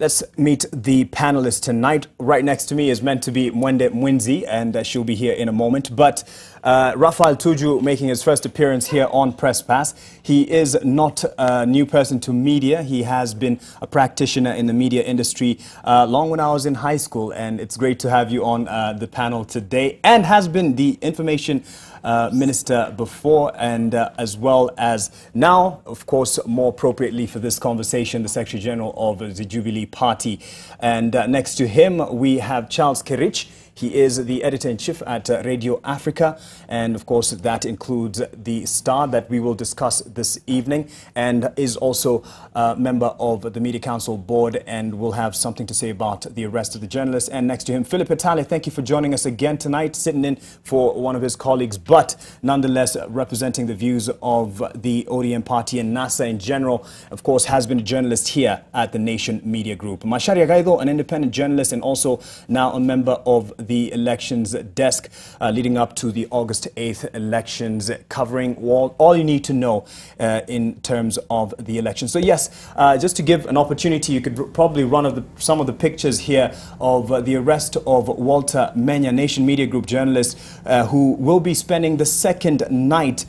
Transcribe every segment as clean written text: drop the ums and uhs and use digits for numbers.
Let's meet the panelists tonight. Right next to me is meant to be Mwende Mwinzi, and she'll be here in a moment. But Raphael Tuju making his first appearance here on Press Pass. He is not a new person to media. He has been a practitioner in the media industry long when I was in high school. And it's great to have you on the panel today, and has been the information minister before, and as well as now, of course, more appropriately for this conversation, the Secretary General of the Jubilee Party. And next to him, we have Charles Kerich. He is the editor-in-chief at Radio Africa, and of course that includes the Star that we will discuss this evening, and is also a member of the Media Council Board, and will have something to say about the arrest of the journalist. And next to him, Etale, thank you for joining us again tonight, sitting in for one of his colleagues, but nonetheless representing the views of the ODM party and NASA in general. Of course, has been a journalist here at the Nation Media Group. Macharia Gaitho, an independent journalist and also now a member of the elections desk leading up to the August 8th elections, covering all you need to know in terms of the election. So yes, just to give an opportunity, you could probably run some of the pictures here of the arrest of Walter Menya, Nation Media Group journalist, who will be spending the second night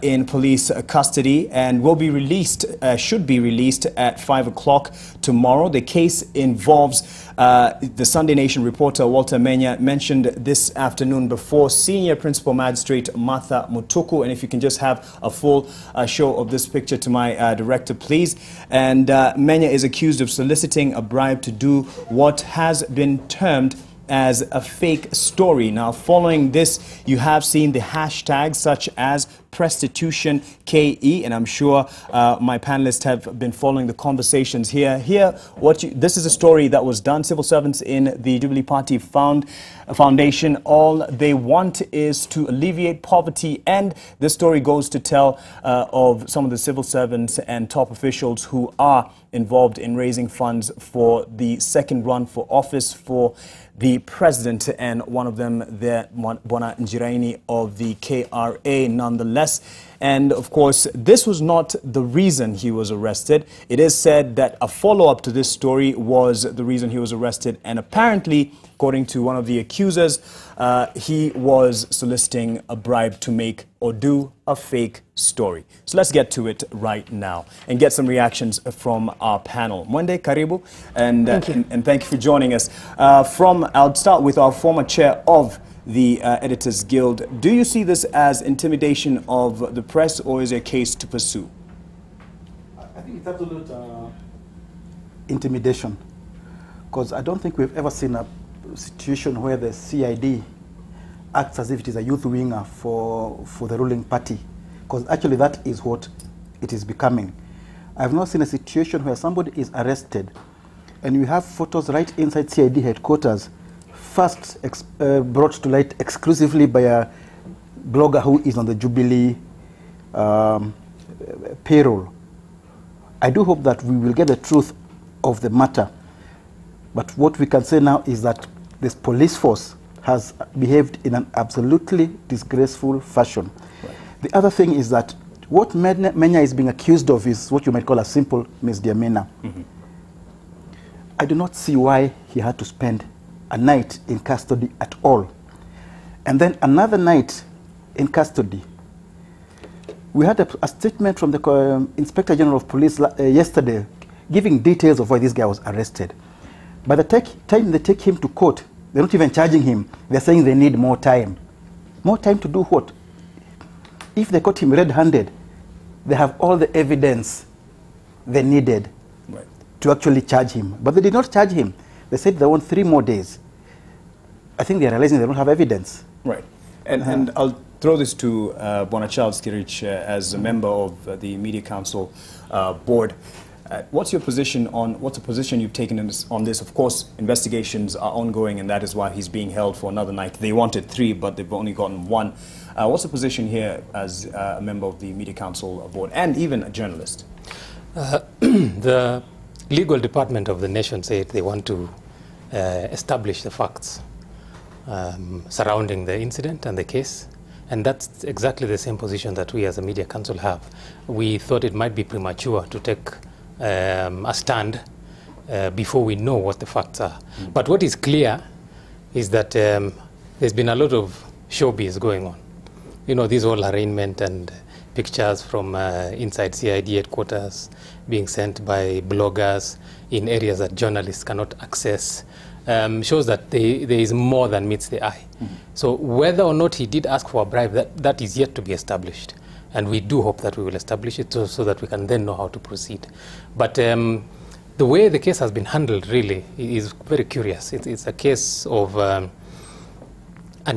in police custody and will be released, should be released at 5 o'clock tomorrow. The case involves the Sunday Nation reporter Walter Menya mentioned this afternoon before Senior Principal Magistrate Martha Mutuku. And if you can just have a full show of this picture to my director, please. And Menya is accused of soliciting a bribe to do what has been termed as a fake story. Now, following this, you have seen the hashtags such as prostitution KE, and I'm sure my panelists have been following the conversations here. This is a story that was done. Civil servants in the Jubilee Party Foundation, all they want is to alleviate poverty, and this story goes to tell of some of the civil servants and top officials who are involved in raising funds for the second run for office for the president, and one of them, the Bona Njiraini of the KRA, nonetheless. And of course, this was not the reason he was arrested. It is said that a follow-up to this story was the reason he was arrested, and apparently, according to one of the accusers, he was soliciting a bribe to make or do a fake story. So let's get to it right now and get some reactions from our panel. Mwende, karibu, and thank you for joining us. I'll start with our former chair of the Editors Guild. Do you see this as intimidation of the press, or is it a case to pursue? I think it's absolute intimidation, because I don't think we've ever seen a situation where the CID acts as if it is a youth winger for the ruling party, because actually that is what it is becoming. I've not seen a situation where somebody is arrested and you have photos right inside CID headquarters, first brought to light exclusively by a blogger who is on the Jubilee payroll. I do hope that we will get the truth of the matter. But what we can say now is that this police force has behaved in an absolutely disgraceful fashion. Right. The other thing is that what Menya is being accused of is what you might call a simple misdemeanor. Mm-hmm. I do not see why he had to spend a night in custody at all, and then another night in custody. We had a statement from the Inspector General of Police yesterday giving details of why this guy was arrested. By the time they take him to court, they're not even charging him. They're saying they need more time. More time to do what? If they caught him red-handed, they have all the evidence they needed to actually charge him. But they did not charge him. They said they want 3 more days. I think they're realizing they don't have evidence. Right. And I'll throw this to Bona Charles Kerich as a member of the Media Council Board. What's the position you've taken on this? Of course, investigations are ongoing, and that is why he's being held for another night. They wanted 3, but they've only gotten 1. What's the position here as a member of the Media Council Board and even a journalist? The legal department of the nation said they want to establish the facts surrounding the incident and the case. And that's exactly the same position that we as a Media Council have. We thought it might be premature to take a stand before we know what the facts are. But what is clear is that there's been a lot of showbiz going on. You know, this whole arraignment and pictures from inside CID headquarters being sent by bloggers in areas that journalists cannot access shows that there is more than meets the eye. So whether or not he did ask for a bribe, that is yet to be established. And we do hope that we will establish it so that we can then know how to proceed. But the way the case has been handled really is very curious. It's a case of an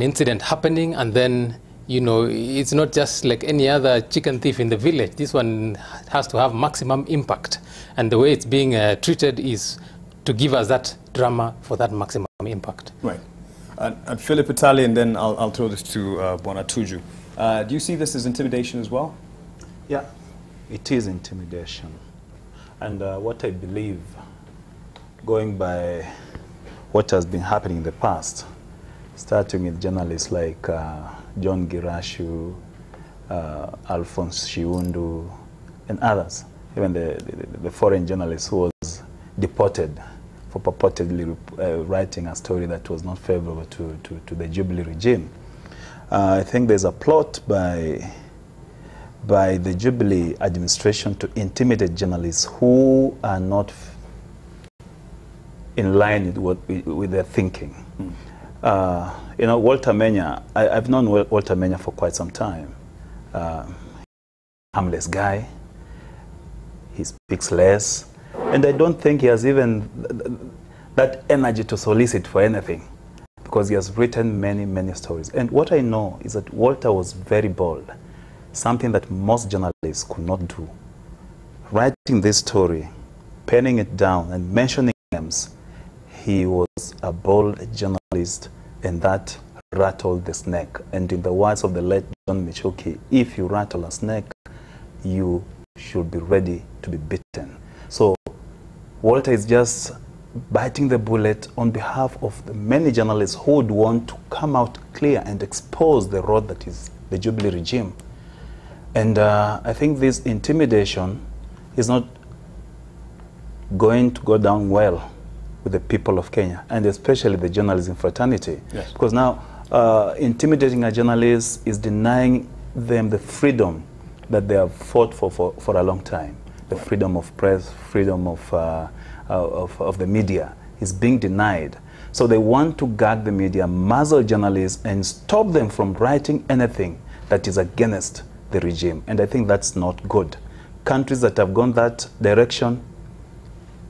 incident happening, and then, you know, it's not just like any other chicken thief in the village. This one has to have maximum impact. And the way it's being treated is to give us that drama for that maximum impact. Right. And Philip Etale, and then I'll throw this to Bwana Tuju. Do you see this as intimidation as well? Yeah, it is intimidation. And what I believe, going by what has been happening in the past, starting with journalists like John Girashu, Alphonse Shiundu, and others, even the foreign journalist who was deported for purportedly writing a story that was not favorable to the Jubilee regime. I think there's a plot by the Jubilee administration to intimidate journalists who are not in line with their thinking. You know, Walter Menya, I've known Walter Menya for quite some time. Harmless guy. He speaks less. And I don't think he has even that energy to solicit for anything, because he has written many, many stories. And what I know is that Walter was very bold, something that most journalists could not do. Writing this story, penning it down, and mentioning names, he was a bold journalist, and that rattled the snake. And in the words of the late John Michuki, if you rattle a snake, you should be ready to be bitten. So Walter is just biting the bullet on behalf of the many journalists who would want to come out clear and expose the road that is the Jubilee regime. And I think this intimidation is not going to go down well with the people of Kenya, and especially the journalism fraternity. Yes. Because now intimidating a journalist is denying them the freedom that they have fought for a long time. The freedom of press, freedom of the media is being denied. So they want to gag the media, muzzle journalists, and stop them from writing anything that is against the regime. And I think that's not good. Countries that have gone that direction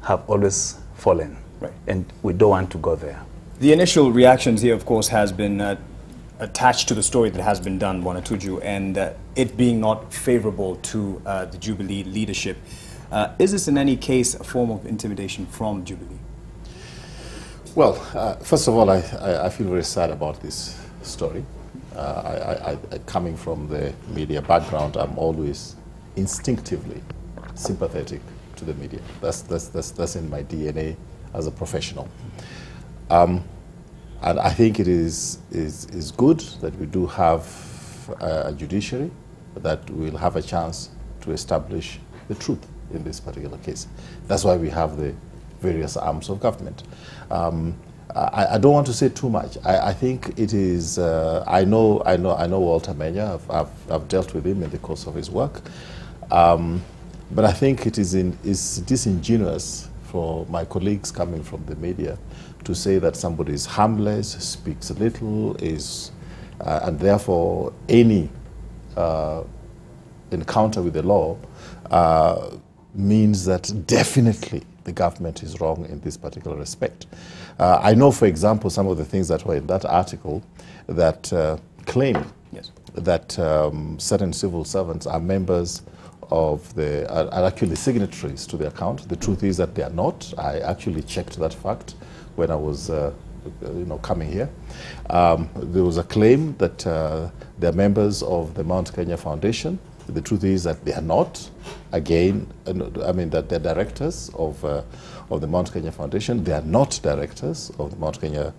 have always fallen. Right. And we don't want to go there. The initial reactions here, of course, has been attached to the story that has been done, Bwana Tuju, and it being not favorable to the Jubilee leadership. Is this in any case a form of intimidation from Jubilee? Well, first of all, I feel very sad about this story. Coming from the media background, I'm always instinctively sympathetic to the media. That's in my DNA as a professional. And I think it is good that we do have a judiciary that will have a chance to establish the truth in this particular case. That's why we have the various arms of government. I don't want to say too much. I think it is. I know Walter Menya. I've dealt with him in the course of his work, but I think it is disingenuous for my colleagues coming from the media to say that somebody is harmless, speaks little, and therefore any encounter with the law means that definitely the government is wrong in this particular respect. I know, for example, some of the things that were in that article that claim that certain civil servants are members of are actually signatories to the account. The truth is that they are not. I actually checked that fact when I was coming here. There was a claim that they're members of the Mount Kenya Foundation. The truth is that they are not. Again, I mean that they're directors of the Mount Kenya Foundation. They are not directors of the Mount Kenya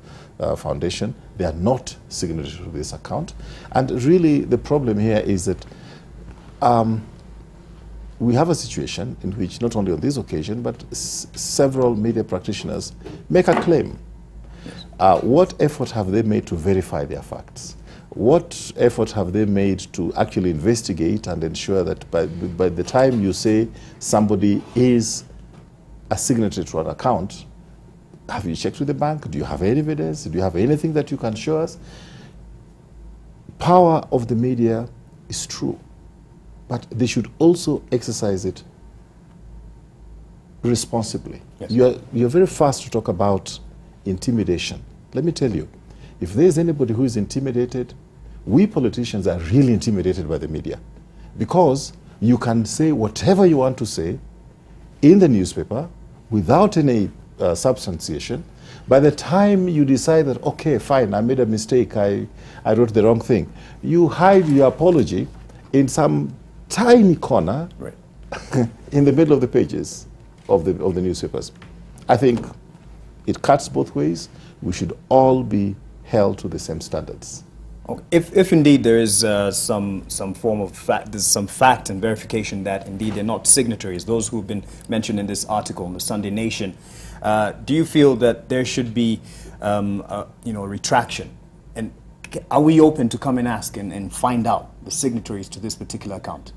Foundation. They are not signatories to this account. And really, the problem here is that we have a situation in which not only on this occasion, but several media practitioners make a claim. What effort have they made to verify their facts? What effort have they made to actually investigate and ensure that by the time you say somebody is a signatory to an account, have you checked with the bank? Do you have any evidence? Do you have anything that you can show us? Power of the media is true, but they should also exercise it responsibly. Yes. You're very fast to talk about intimidation. Let me tell you, if there's anybody who is intimidated, we politicians are really intimidated by the media, because you can say whatever you want to say in the newspaper without any substantiation. By the time you decide that, okay, fine, I made a mistake, I wrote the wrong thing, you hide your apology in some tiny corner in the middle of the pages of the newspapers. I think it cuts both ways. We should all be held to the same standards. Okay. If indeed there is some form of fact, there's some fact and verification that indeed they're not signatories, those who've been mentioned in this article in the Sunday Nation, do you feel that there should be a retraction? And are we open to come and ask and find out the signatories to this particular account?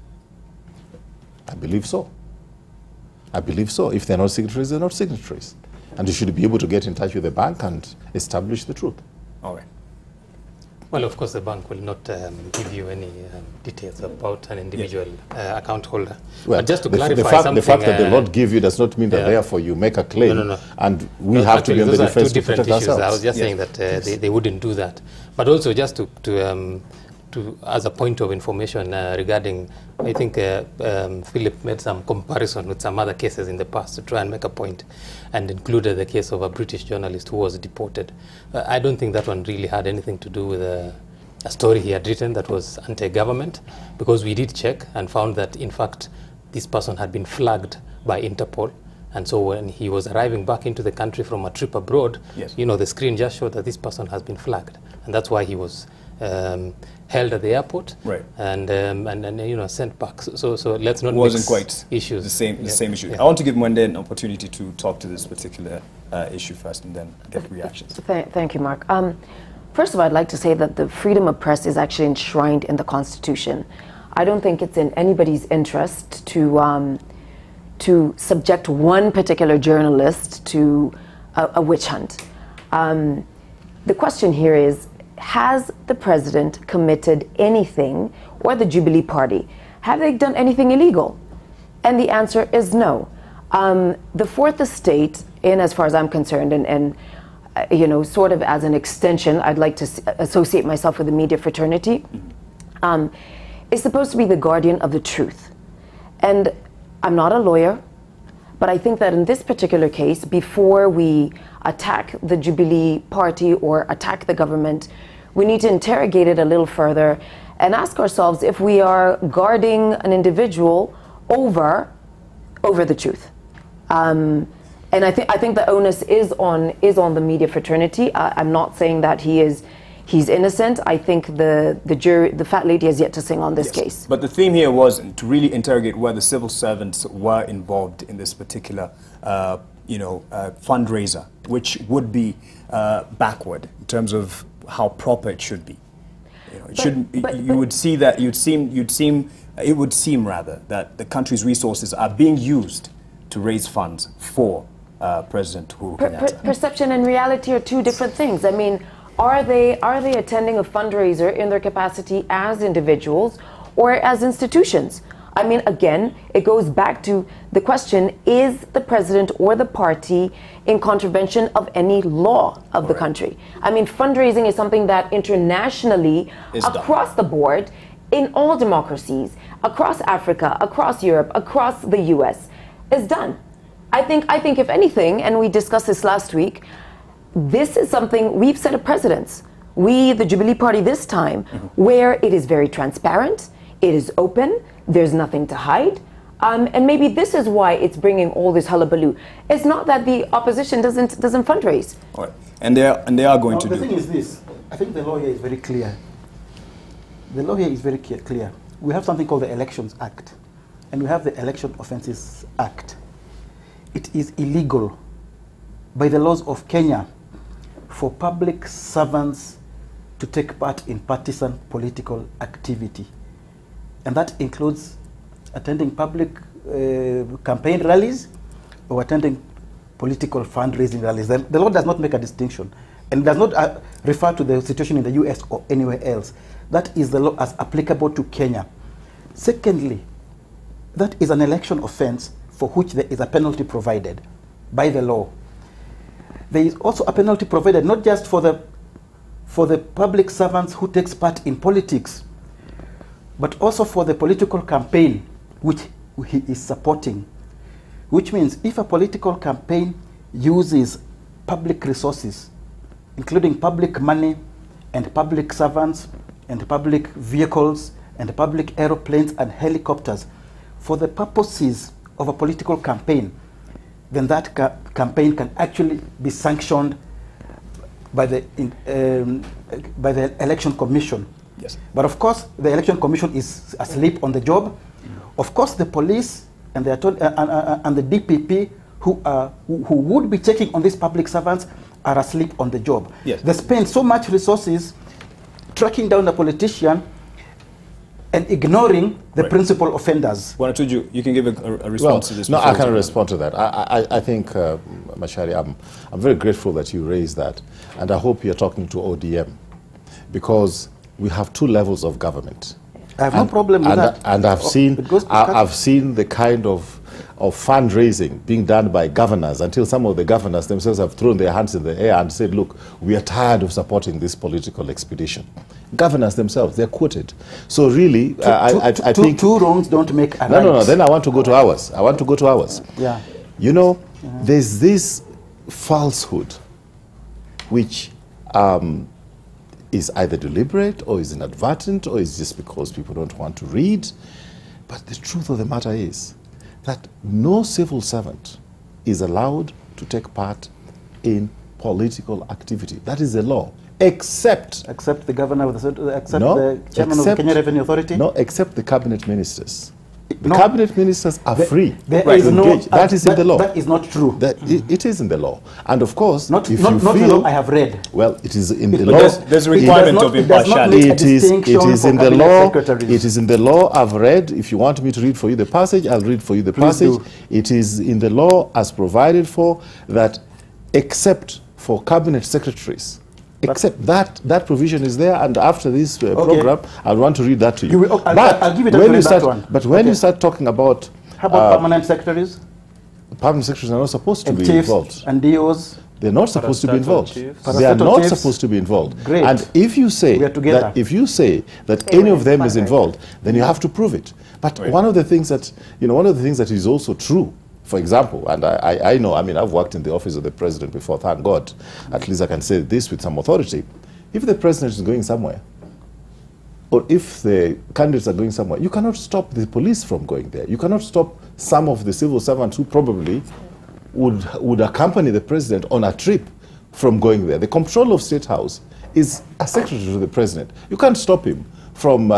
I believe so. I believe so. If they're not signatories, they're not signatories. And you should be able to get in touch with the bank and establish the truth. All right. Well, of course, the bank will not give you any details about an individual account holder. Well, but just to clarify something... The fact that they not give you does not mean that therefore you make a claim. No. And we have to be on the defense to protect ourselves. I was just saying that they wouldn't do that. But also just to as a point of information regarding, I think Philip made some comparison with some other cases in the past to try and make a point, and included the case of a British journalist who was deported. I don't think that one really had anything to do with a story he had written that was anti-government, because we did check and found that, in fact, this person had been flagged by Interpol. And so when he was arriving back into the country from a trip abroad, the screen just showed that this person has been flagged. And that's why he was held at the airport, and sent back. So let's not wasn't quite issues. The same issue. I want to give Mwende an opportunity to talk to this particular issue first, and then get reactions. Thank you, Mark. First of all, I'd like to say that the freedom of press is actually enshrined in the Constitution. I don't think it's in anybody's interest to subject one particular journalist to a witch hunt. The question here is, has the president committed anything, or the Jubilee Party? Have they done anything illegal? And the answer is no. The Fourth Estate, as far as I'm concerned, and sort of as an extension, I'd like to associate myself with the media fraternity, is supposed to be the guardian of the truth. And I'm not a lawyer, but I think that in this particular case, before we attack the Jubilee Party or attack the government, we need to interrogate it a little further and ask ourselves if we are guarding an individual over the truth. And I think the onus is on the media fraternity. I'm not saying that he's innocent. I think the fat lady has yet to sing on this case. But the theme here was to really interrogate whether civil servants were involved in this particular fundraiser, which would be backward in terms of how proper it should be. It would seem rather that the country's resources are being used to raise funds for President Uhuru Kenyatta. Perception and reality are two different things. I mean, are they attending a fundraiser in their capacity as individuals or as institutions? I mean, again, it goes back to the question, is the president or the party in contravention of any law of the country? I mean, fundraising is something that internationally, across the board, in all democracies, across Africa, across Europe, across the US, is done. I think if anything, and we discussed this last week, this is something we've set a precedence. We, the Jubilee Party this time, where it is very transparent, it is open, there's nothing to hide, and maybe this is why it's bringing all this hullabaloo. It's not that the opposition doesn't fundraise. All right. And they are going to do. The thing is this, I think the law here is very clear. The law here is very clear. We have something called the Elections Act. and we have the Election Offences Act. It is illegal by the laws of Kenya for public servants to take part in partisan political activity. And that includes attending public campaign rallies or attending political fundraising rallies. The law does not make a distinction and does not refer to the situation in the US or anywhere else. That is the law as applicable to Kenya. Secondly, that is an election offense for which there is a penalty provided by the law. There is also a penalty provided not just for the public servants who takes part in politics, but also for the political campaign which he is supporting. Which means if a political campaign uses public resources, including public money and public servants and public vehicles and public aeroplanes and helicopters for the purposes of a political campaign, then that campaign can actually be sanctioned by the Election Commission. Yes. But of course, the Election Commission is asleep on the job. Of course, the police and the DPP who would be checking on these public servants are asleep on the job. Yes. They spend so much resources tracking down the politician and ignoring the principal offenders. Walter Tuju, you can give a response to this. No, I can respond to that. I think, Macharia, I'm very grateful that you raised that, and I hope you're talking to ODM, because we have two levels of government. I have no problem with that. And I've seen the kind of fundraising being done by governors, until some of the governors themselves have thrown their hands in the air and said, look, we are tired of supporting this political expedition. Governors themselves, they're quoted. So really, I think... Two wrongs don't make a right. No, then I want to go to ours. Yeah. You know, there's this falsehood which is either deliberate or is inadvertent or is just because people don't want to read. But the truth of the matter is that no civil servant is allowed to take part in political activity. That is the law. Except the governor of the chairman of the Kenya Revenue Authority? No, except the cabinet ministers. The cabinet ministers are free to engage. That is in the law. That is not true. It is in the law. And of course, not the law I have read. Well, it is in the law. There's a requirement of impartiality. It is in the law. It is in the law. I've read. If you want me to read for you the passage, I'll read for you the passage. It is in the law as provided for that, except for cabinet secretaries. Except that provision is there, and after this program, I want to read that to you. I'll give it when you start. But when you start talking about... How about permanent secretaries? Permanent secretaries are not supposed to be involved. And DOs? They're not supposed to be involved. They are not supposed to be involved. Great. And if you say that any of them is involved, then you have to prove it. But one of the things that is also true, for example, and I know, I mean, I've worked in the office of the president before, thank God. At least I can say this with some authority. If the president is going somewhere, or if the candidates are going somewhere, you cannot stop the police from going there. You cannot stop some of the civil servants who probably would accompany the president on a trip from going there. The control of State House is a secretary to the president. You can't stop him from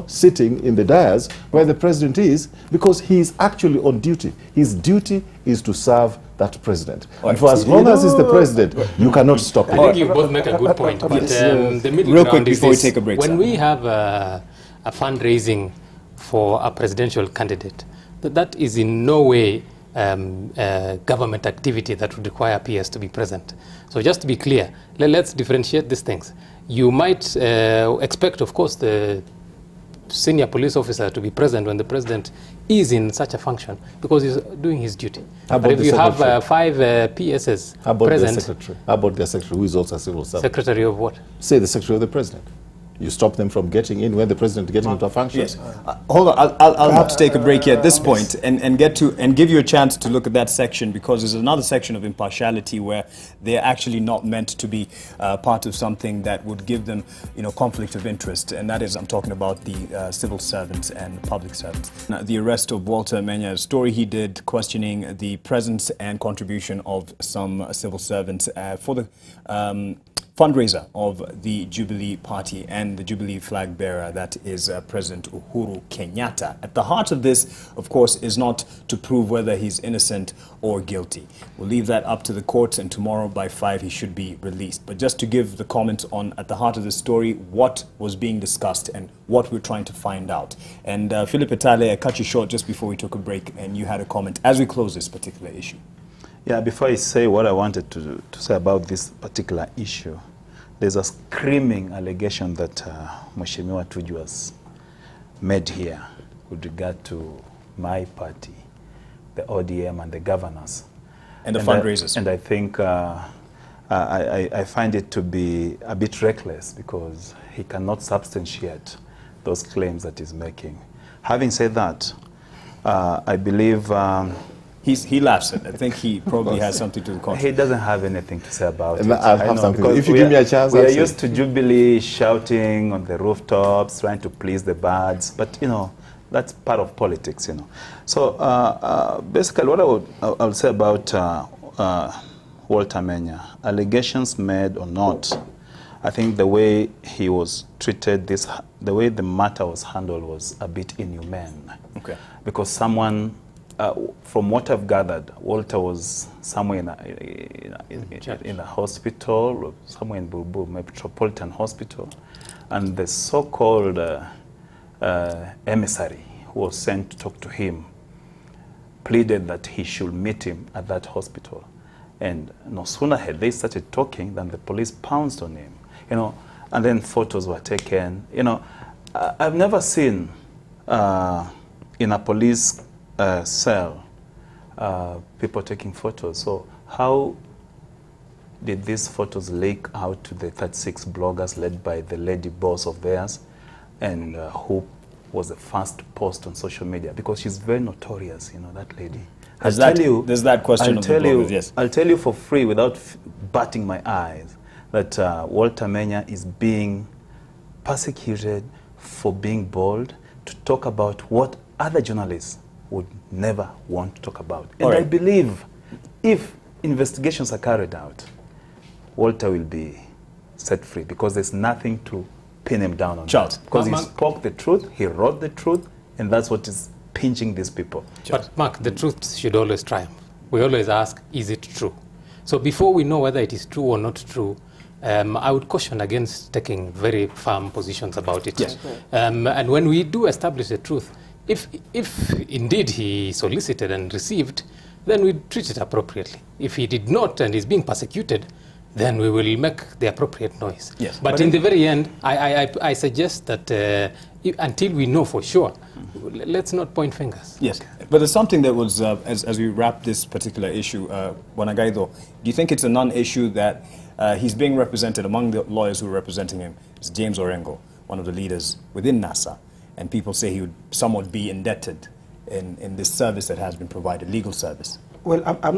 sitting in the dais where the president is, because he is actually on duty. His duty is to serve that president. And for as long as he's the president, you cannot stop him. I think you both make a good point. But the middle real ground quick before we is take a break, when we have a fundraising for a presidential candidate, that is in no way government activity that would require PS to be present. So just to be clear, let's differentiate these things. You might expect, of course, the senior police officer to be present when the president is in such a function, because he's doing his duty. But if you have 5 PSs present... How about the secretary, who is also a civil servant? Secretary of what? Say the secretary of the president. You stop them from getting in when the president is getting into a function. Yes. Hold on, I'll have to take a break here at this point and give you a chance to look at that section, because there's another section of impartiality where they're actually not meant to be part of something that would give them, conflict of interest, and that is, I'm talking about the civil servants and the public servants. Now, the arrest of Walter Menya, a story he did questioning the presence and contribution of some civil servants for fundraiser of the Jubilee Party and the Jubilee flag bearer, that is President Uhuru Kenyatta. At the heart of this, of course, is not to prove whether he's innocent or guilty. We'll leave that up to the courts, and tomorrow by 5 he should be released. But just to give the comment on, at the heart of the story, what was being discussed and what we're trying to find out. And Philip Etale, I cut you short just before we took a break, and you had a comment as we close this particular issue. Yeah, before I say what I wanted to say about this particular issue, there's a screaming allegation that Mwende Tuju has made here with regard to my party, the ODM and the governors. And the fundraisers. And I think I find it to be a bit reckless because he cannot substantiate those claims that he's making. Having said that, I believe... he laughs at it. I think he probably has something to the contrary. He doesn't have anything to say about it. I'll have something. If you give me a chance, we are used to Jubilee shouting on the rooftops, trying to please the birds, but you know, that's part of politics, you know. So basically, what I would say about Walter Menya, allegations made or not, I think the way he was treated, the way the matter was handled was a bit inhumane. Okay. Because someone. From what I've gathered, Walter was somewhere in a hospital, somewhere in Bulbul, Metropolitan Hospital, and the so-called emissary who was sent to talk to him pleaded that he should meet him at that hospital. And no sooner had they started talking than the police pounced on him, you know, and then photos were taken. You know, I've never seen in a police cell, people taking photos. So how did these photos leak out to the 36 bloggers led by the lady boss of theirs, and who was the first post on social media? Because she's very notorious, you know, that lady. There's that question of the bloggers, yes. I'll tell you for free, without batting my eyes, that Walter Menya is being persecuted for being bold to talk about what other journalists would never want to talk about. And I believe if investigations are carried out, Walter will be set free because there's nothing to pin him down on. That. Because he spoke the truth, he wrote the truth, and that's what is pinching these people. But Mark, the truth should always triumph. We always ask, is it true? So before we know whether it is true or not true, I would caution against taking very firm positions about it. Yes. And when we do establish the truth, if indeed he solicited and received, then we treat it appropriately. If he did not and is being persecuted, then we will make the appropriate noise. Yes. But in the very end, I suggest that until we know for sure, let's not point fingers. Yes, but there's something that was, as we wrap this particular issue, Gaitho, do you think it's a non-issue that he's being represented among the lawyers who are representing him is James Orengo, one of the leaders within NASA, and people say he would somewhat be indebted in this service that has been provided, legal service? Well, I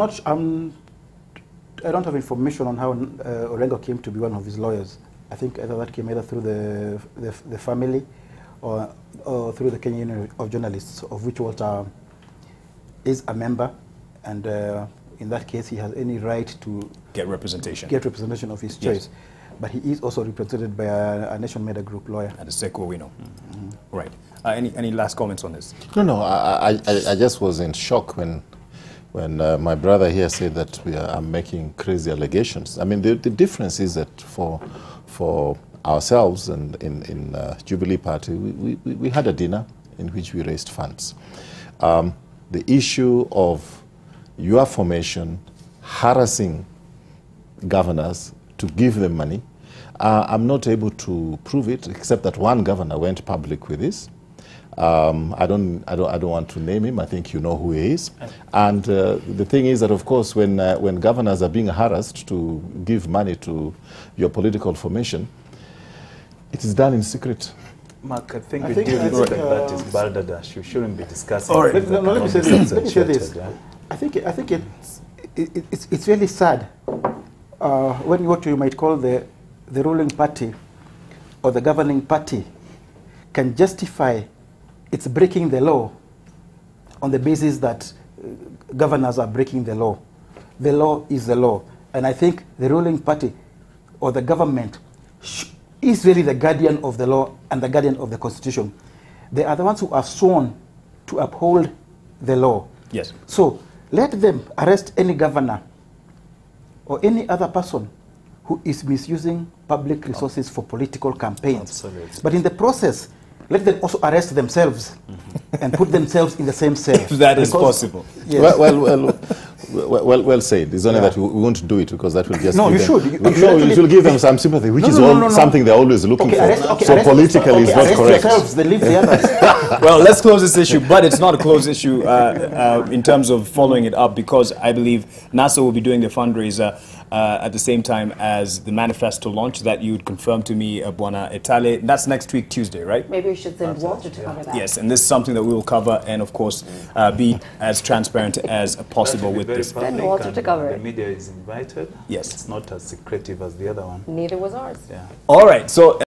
don't have information on how Orengo came to be one of his lawyers. I think that came either through the family or through the Kenya Union of Journalists, of which Walter is a member, and in that case he has any right to get representation of his choice. Yes. But he is also represented by a Nation Media Group lawyer. And the Seko we know. Right. Any last comments on this? No, I just was in shock when my brother here said that we are making crazy allegations. I mean, the difference is that for ourselves and in Jubilee Party, we had a dinner in which we raised funds. The issue of your formation harassing governors to give them money, I'm not able to prove it, except that one governor went public with this. I don't want to name him. I think you know who he is. And the thing is that, of course, when governors are being harassed to give money to your political formation, it is done in secret. Mark, I think that is balderdash. You shouldn't be discussing. All right. Let me say this. I think it's really sad when what you might call the ruling party or the governing party can justify it's breaking the law on the basis that governors are breaking the law. The law is the law. And I think the ruling party or the government is really the guardian of the law and the guardian of the Constitution. They are the ones who are sworn to uphold the law. Yes. So let them arrest any governor or any other person who is misusing public resources for political campaigns. Absolutely. But in the process, let them also arrest themselves and put themselves in the same cell. If that is possible. Yes. Well said. It's only that we won't do it because that will just No, give you them, should. it will give them some sympathy, which is something they're always looking for. So arrest politically, it's not arrest correct. yourselves, they leave the others. Well, let's close this issue, but it's not a closed issue in terms of following it up, because I believe NASA will be doing the fundraiser at the same time as the manifesto launch that you would confirm to me, Bwana Etale. That's next week, Tuesday, right? Maybe we should send Walter to cover that. Yes, and this is something that we will cover, and of course, be as transparent as possible with this. Send Walter to cover The it. media is invited. Yes. It's not as secretive as the other one. Neither was ours. Yeah. All right, so